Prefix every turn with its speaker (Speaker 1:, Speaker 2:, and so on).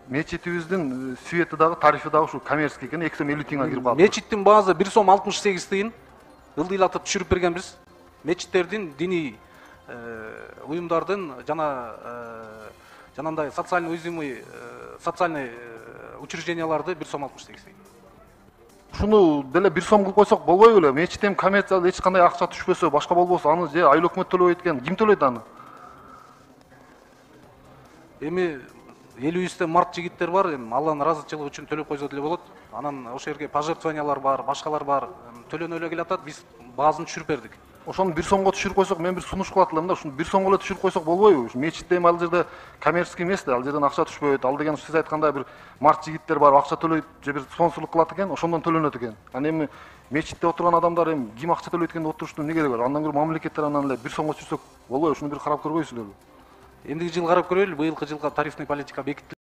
Speaker 1: Мечитибиздин свети дагы, тарифи дагы ушу коммерческий экен, 2 сом 50 тиынга кирип калды.
Speaker 2: Мечиттин баасы 1 сом 68 тыйын ылдыйлатып түшүрүп бергенбиз. Мечиттердин, диний уюмдардын жана жанандай социальный уязвимый социальный учрежденияларды 1 сом 68 тыйын.
Speaker 1: Ушуну деле 1 сом кылып койсок болбойбу беле? Мечит эми коммерциялык эч кандай акча түшпөсө, башка болбосо, аны же айыл өкмөт төлөбөйт экен, ким төлөйт аны?
Speaker 2: Эми элибизде март жигиттер бар, эми Алланын ыраазычылыгы үчүн төлөп койсо деле болот. Анан ошол жерге пожертвованиялар бар, башкалар бар, төлөнө эле келатат, биз баазын түшүрүп бердик.
Speaker 1: Ошону 1 сомго түшүрүп койсок, мен бир сунуш кылат элем да, ушуну 1 сомго эле түшүрүп койсок болбойбу? Ушу мечитте эми ал жерде коммерческий эмес да, ал жерден акча түшпөйт. Ал деген сиз айткандай бир март жигиттер бар, акча төлөйт, же бир спонсорлук кылат экен, ошондон төлөнөт экен. Аны эми мечитте отурган адамдар эми ким акча төлөйт экен деп отуруштун эмне кереги бар? Андан көрө мамлекеттер анан эле 1 сомго түшүрсөк болбойбу? Ушуну бир карап көрбөйсүзбү?
Speaker 2: Эндиги жылы карап көрөлү, быйылкы жылга тарифный политика бекитилет.